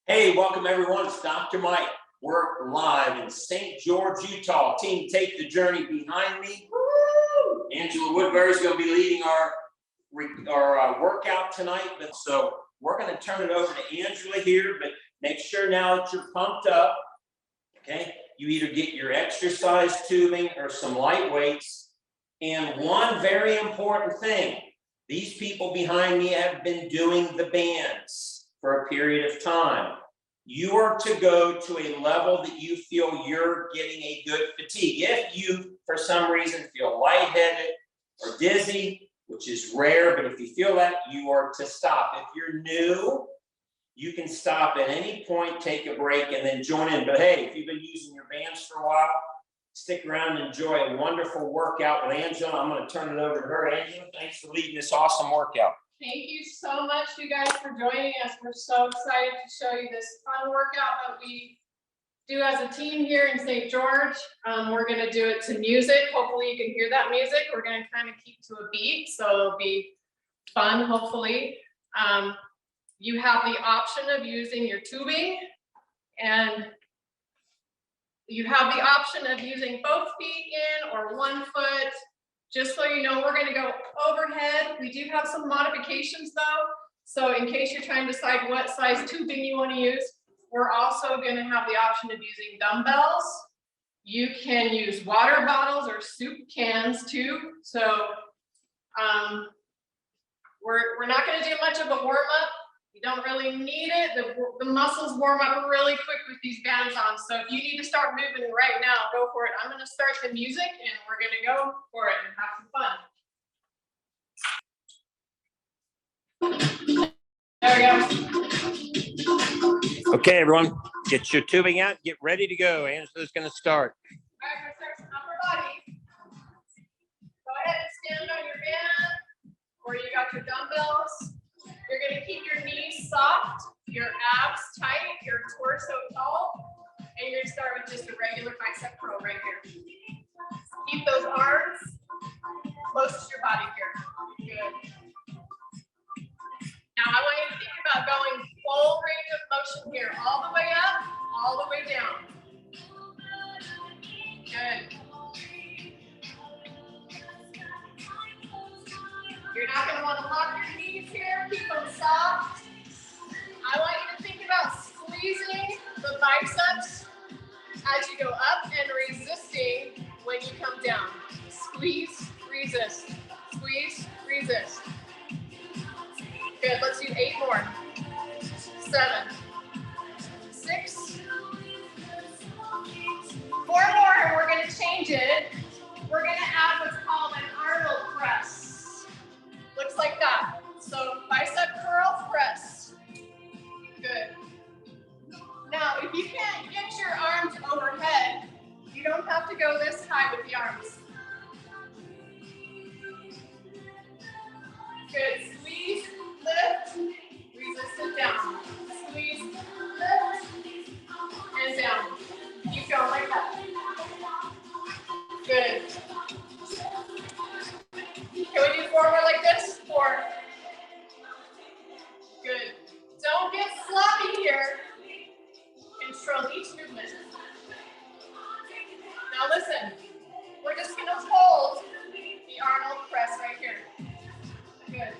Hey, welcome everyone. It's Dr. Mike. We're live in St. George, Utah. Team Take the Journey behind me. Woo! Angela Woodbury is going to be leading our workout tonight. So we're going to turn it over to Angela here, but make sure now that you're pumped up, okay, you either get your exercise tubing or some light weights. And one very important thing, these people behind me have been doing the bands for a period of time. You are to go to a level that you feel you're getting a good fatigue. If you, for some reason, feel lightheaded or dizzy, which is rare, but if you feel that, you are to stop. If you're new, you can stop at any point, take a break, and then join in. But hey, if you've been using your bands for a while, stick around and enjoy a wonderful workout with Angela. I'm going to turn it over to her. Angela, thanks for leading this awesome workout. Thank you so much, you guys, for joining us. We're so excited to show you this fun workout that we do as a team here in St. George. We're going to do it to music. Hopefully you can hear that music. We're going to kind of keep to a beat, so it'll be fun, hopefully. You have the option of using your tubing, and you have the option of using both feet in or 1 foot. Just so you know, we're going to go overhead. We do have some modifications though. So in case you're trying to decide what size tubing you want to use, we're also going to have the option of using dumbbells. You can use water bottles or soup cans too. So we're not going to do much of a warm up. You don't really need it. The muscles warm up really quick with these bands on. So if you need to start moving right now, go for it. I'm going to start the music and we're going to go for it and have some fun. There we go. Okay, everyone, get your tubing out. Get ready to go. Angela's going to start. All right, we're going to start some upper body. Go ahead and stand on your band or you got your dumbbells. You're going to keep your knees soft, your abs tight, your torso tall, and you're going to start with just a regular bicep curl right here. Keep those arms close to your body here. Good. Now I want you to think about going full range of motion here, all the way up, all the way down. Good. You're not going to want to lock your knees here. Keep them soft. I want you to think about squeezing the biceps as you go up and resisting when you come down. Squeeze, resist. Squeeze, resist. Good. Let's do 8 more. 7, 6, 4 more, and we're going to change it. We're going to add what's called an Arnold press. Looks like that. So bicep curl, press. Good. Now, if you can't get your arms overhead, you don't have to go this high with the arms. Good. Squeeze, lift, resist it down. Squeeze, lift, and down. Keep going like that. Good. Can we do 4 more like this? 4. Good. Don't get sloppy here. Control each movement. Now listen, we're just going to hold the Arnold press right here. Good.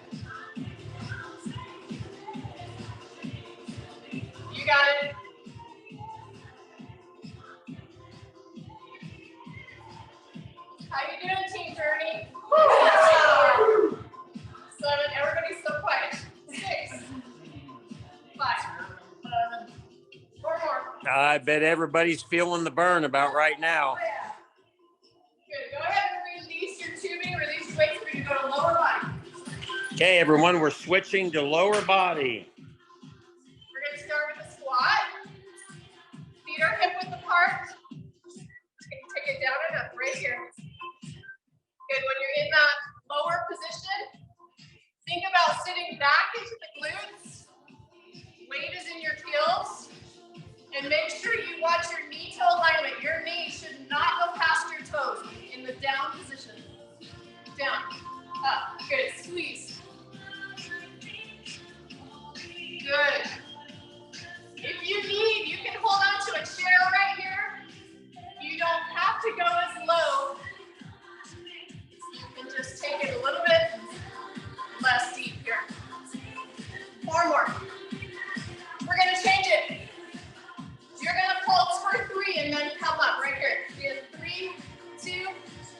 You got it. How you doing, Team Journey? 7, everybody's so quiet. 6, 5, 4 more. I bet everybody's feeling the burn about right now. Good, go ahead and release your tubing, release your weights, we're gonna go to lower body. Okay, everyone, we're switching to lower body. We're gonna start with a squat. Feet are hip width apart. Take it down and up, right here. Good, when you're in that lower position, think about sitting back into the glutes. Weight is in your heels. And make sure you watch your knee-toe alignment. Your knee should not go past your toes in the down position. Down, up, good, squeeze. Good. If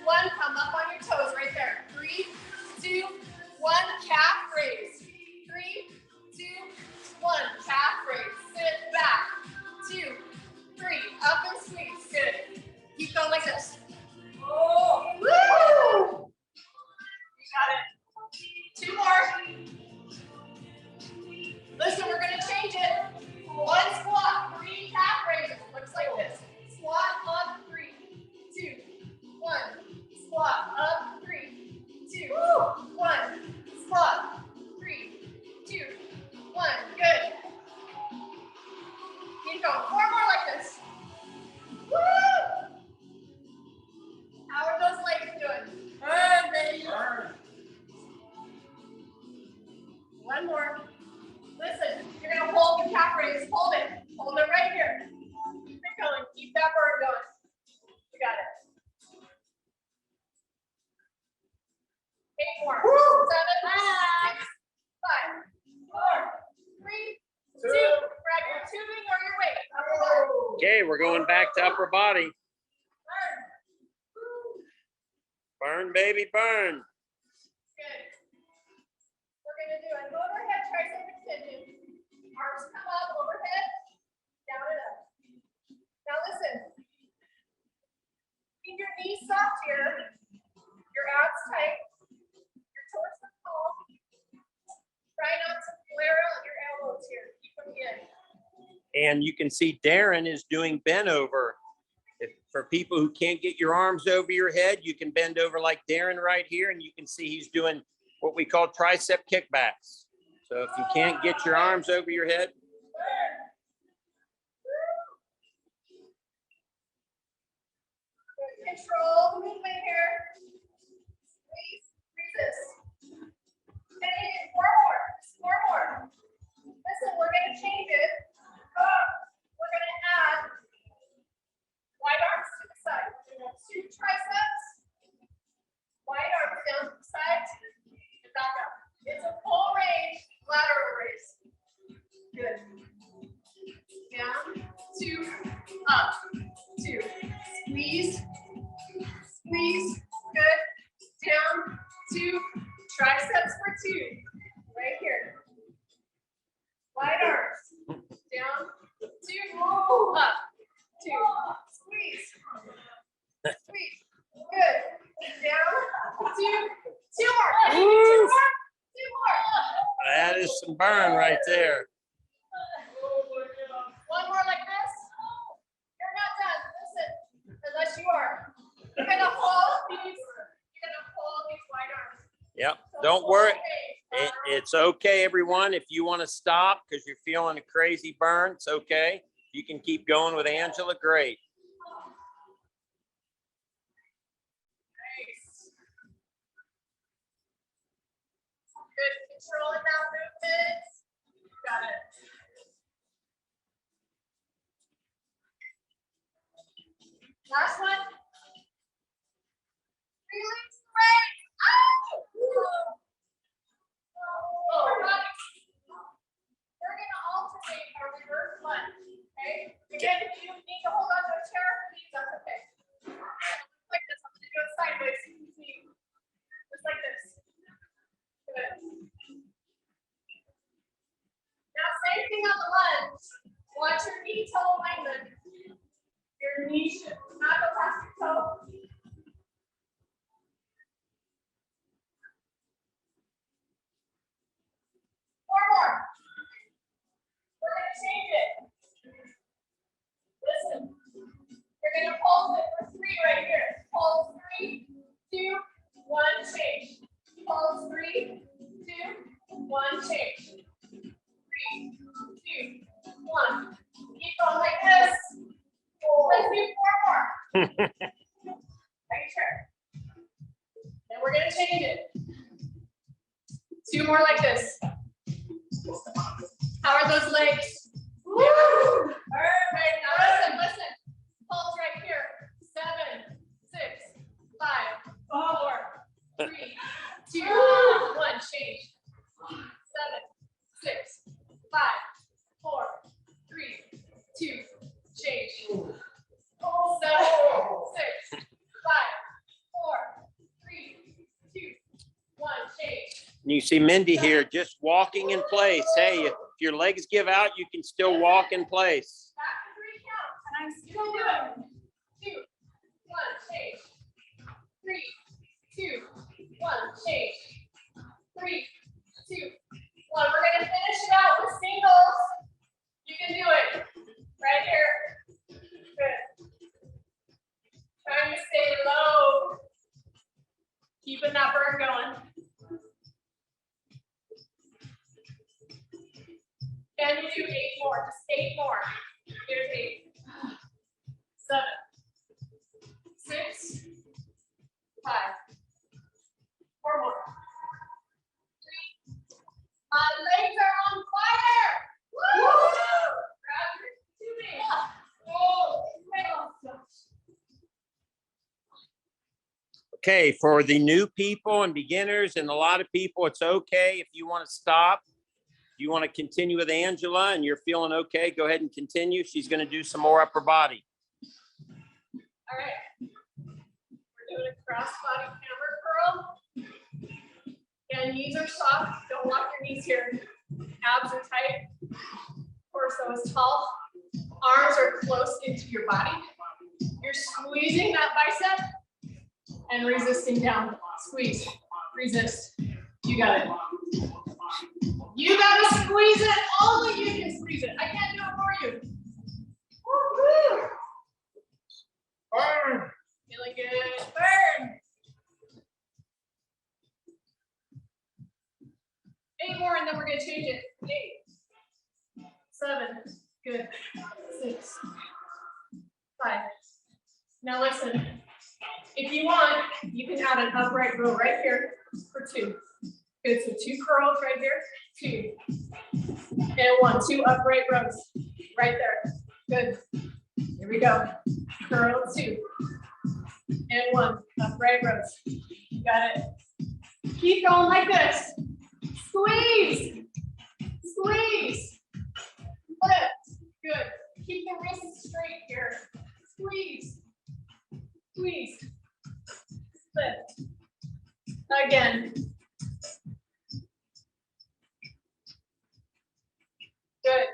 one, come up on your toes right there. 3, 2, 1, calf raise. 3, 2, 1, calf raise. Sit back. 2, 3, up and squeeze. Good. Keep going like this. Oh, woo! You got it. 2 more. Listen, we're gonna change it. 1 squat, 3 calf raises. Looks like this. Squat up, 3, 2, 1. Squat up, 3, 2, 1. Squat, 3, 2, 1. Good. Keep going. 4 more like this. Woo! How are those legs doing? Burn, baby. Burn. 1 more. Listen, you're gonna hold the calf raise. Hold it. Hold it right here. Keep it going. Keep that burn going. You got it. 8 more. 7, 6, 5, 4, 3, 2. Grab your tubing or your weight. Upper body. Okay, we're going back to upper body. Burn. Burn, baby, burn. Good. We're gonna do an overhead tricep extension. Arms come up, overhead, down and up. Now listen. Keep your knees soft here. Your abs tight. Your torso tall. Try not to flare out your elbows here. Keep them in. And you can see Darren is doing bent over. For people who can't get your arms over your head, you can bend over like Darren right here, and you can see he's doing what we call tricep kickbacks. So if you can't get your arms over your head. Control the movement here. Please resist. Okay, 4 more. 4 more. Listen, we're going to change it. We're going to add wide arms to the side. We're going to have 2 triceps. Wide arms down to the side. And back up. It's a full range lateral raise. Good. Down, 2, up, 2. Squeeze. Squeeze. Good. Down, 2. Triceps for 2. Right here. Wide arms. Down, 2. Up, 2. Squeeze. Squeeze. Good. Down, 2. 2 more. 2 more. 2 more. That is some burn right there. 1 more like this. You're not done. Listen, unless you are. You're gonna hold these. You're gonna hold these wide arms. Yep. So Don't worry. okay. It's okay, everyone. If you want to stop because you're feeling a crazy burn, it's okay. You can keep going with Angela. Great. Nice. Good. Controlling that movement. Got it. Last one. Release the legs. Oh, we're gonna alternate our reverse lunge. Okay. Again, if you need to hold on to a chair, please, that's okay. Like this. I'm gonna do it sideways. So you can see. Just like this. Good. Now, same thing on the lunge. Watch your knee toe alignment. Your knee should not go past your toe. 4 more. We're going to change it. Listen. You're going to pulse it for 3 right here. Pulse 3, 2, 1, change. Pulse 3, 2, 1, change. 3, 2, 1. Keep going like this. Let's do 4 more. Make sure. And we're going to change it. 2 more like this. How are those legs? Woo! Perfect. Now listen. Pulse right here. 7, 6, 5, 4, 3, 2, 1. Change. 7, 6, 5, 4, 3, 2. Change. 7, 6, 5, 4, You see Mindy here just walking in place. Hey, if your legs give out, you can still walk in place. Back to 3 counts, and I'm still doing 2, 1, change. 3, 2, 1, change. 3, 2, 1. We're gonna finish it out with singles. You can do it right here. Good. Trying to stay low. Keeping that burn going. Can you do 8 more? Just 8 more. Here's 8. 7, 6, 5. 4 more. 3. My legs are on fire. Woo! Grab your 2 days. Oh, Okay, for the new people and beginners and a lot of people, it's okay if you want to stop. If you want to continue with Angela and you're feeling okay, go ahead and continue. She's going to do some more upper body. all right. We're doing a cross body hammer curl. And knees are soft. Don't lock your knees here. Abs are tight. Torso is tall. Arms are close into your body. You're squeezing that bicep and resisting down. Squeeze. Resist. You got it. You gotta squeeze it. Only you can squeeze it. I can't do it for you. Woo-hoo. Burn. Feeling good. Burn. 8 more, and then we're gonna change it. 8, 7, good. 6, 5. Now listen. If you want, you can add an upright row right here for 2. Good. So 2 curls right here. 2 and 1. 2 upright rows right there. Good. Here we go. Curl 2 and 1 upright rows. You got it. Keep going like this. Squeeze. Squeeze. Lift. Good. Keep the wrists straight here. Squeeze. Squeeze. Lift. Again. Good.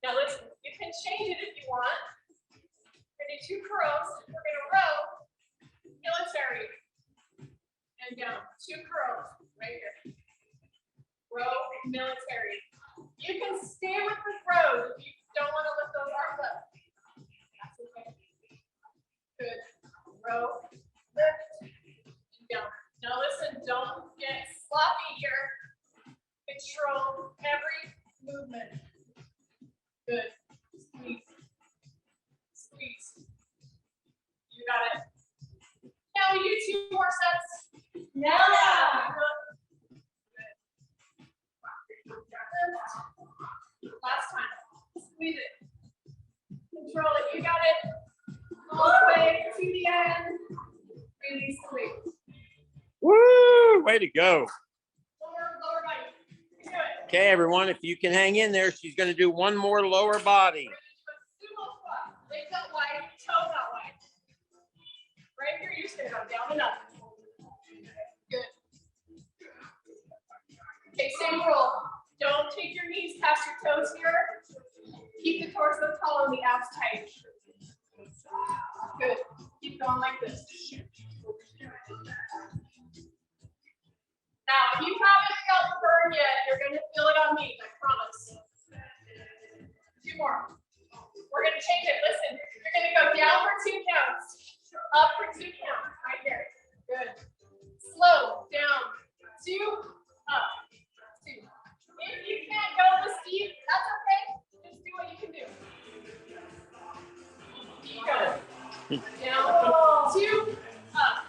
Now listen, you can change it if you want. We're gonna do 2 curls. We're gonna row military and down. 2 curls right here. Row military. You can stay with this row if you don't want to lift those arms up. That's okay. Good. Row, lift, and down. Now listen, don't get sloppy here. Control every movement. Good. Squeeze. Squeeze. You got it. Now we do 2 more sets. Yeah. Last time. Squeeze it. Control it. You got it. All the way to the end. Release the weight. Woo! Way to go. Lower body. Do it. Okay, everyone, if you can hang in there, she's going to do 1 more lower body. Sumo squat. Legs out wide, toes out wide. Right here, you're just going to go down and up. Good. Okay, same rule. Don't take your knees past your toes here. Keep the torso tall and the abs tight. Good. Keep going like this. Now, if you haven't felt the burn yet, you're going to feel it on me, I promise. 2 more. We're going to change it. Listen, you're going to go down for 2 counts, up for 2 counts, right here. Good. Slow, down, 2, up, 2. If you can't go this deep, that's okay. Just do what you can do. Keep going. Down, 2, up,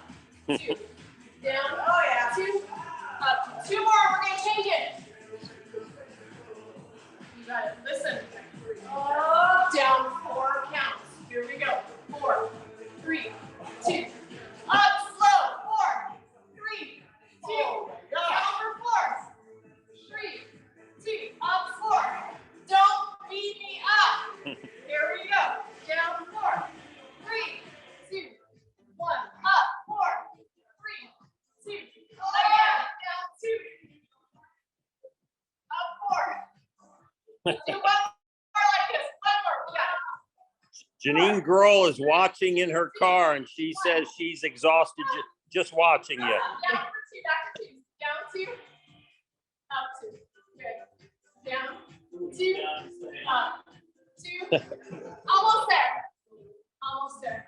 2. Down, oh yeah, 2, up. 2 more, we're going to change it. You got it. Listen. Down 4 counts. Here we go. 4, 3, 2. Up, slow. 4, 3, 2. Down for 4. 3, 2. Up, 4. Don't beat me up. Here we go. Down 4, 3, 2, 1. Up, 4, 3, 2. Oh yeah. Down 2. Let's do one more like this. One more. We got it. Janine Grohl is watching in her car and she says she's exhausted just watching you. Down for two, back for two. Down two. Up two. Good. Down. Two. Up. Two. Almost there. Almost there.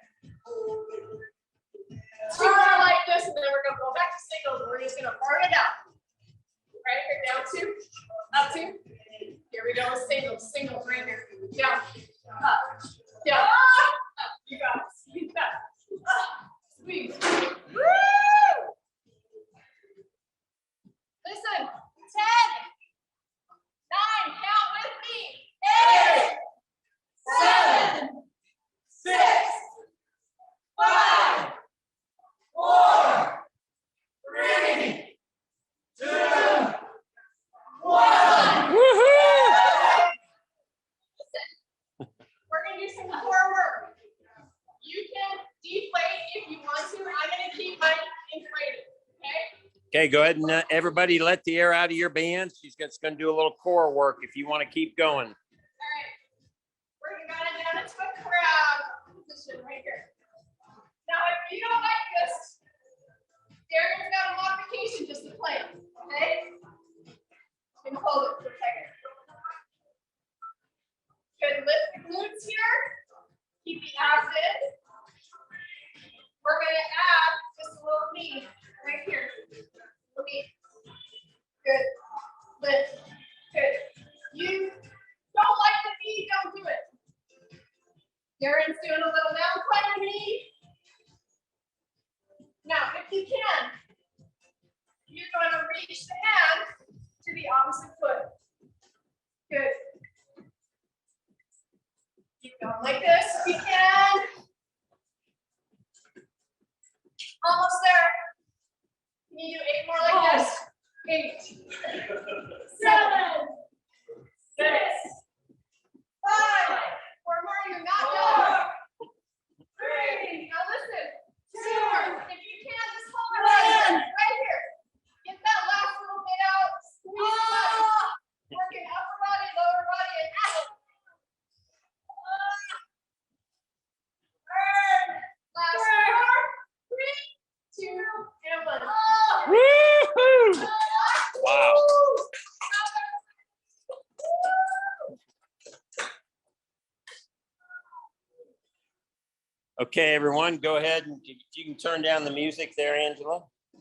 Two more like this, and then we're gonna go back to singles, and we're just gonna burn it out. Right here, down two, up two. Here we go, singles, singles right here. Down, up, down, up. You got it. Squeeze that. Squeeze. Woo! Listen, 10, 9, count with me. 8, 7, 6, 5, 4, 3, 2, 1. Woohoo! Listen, we're gonna do some core work. You can deflate if you want to. I'm gonna keep mine inflated. Okay? Okay, go ahead and everybody let the air out of your band. She's just going to do a little core work if you want to keep going. All right. We're gonna go down into a crab position right here. Now, if you don't like this, Darren's got a modification just to play. Okay? And hold it for a second. Good. Lift the glutes here. Keep the abs in. We're gonna add just a little knee right here. Okay. Good. Lift. Good. You don't like the knee, don't do it. Darren's doing a little down climb knee. Now, if you can, you're going to reach the hand to the opposite foot. Good. Keep going like this if you can. Almost there. Can you do 8 more like this? 8, 7, 6, 5. 4 more. You're not done. 3. Now listen. 2 more. If you can, just hold it right here. Get that last little bit out. Squeeze it out. Working upper body, lower body, and out. Last 4, 3, 2, and 1. Woohoo! Wow. Okay, everyone, go ahead and if you can turn down the music there, Angela.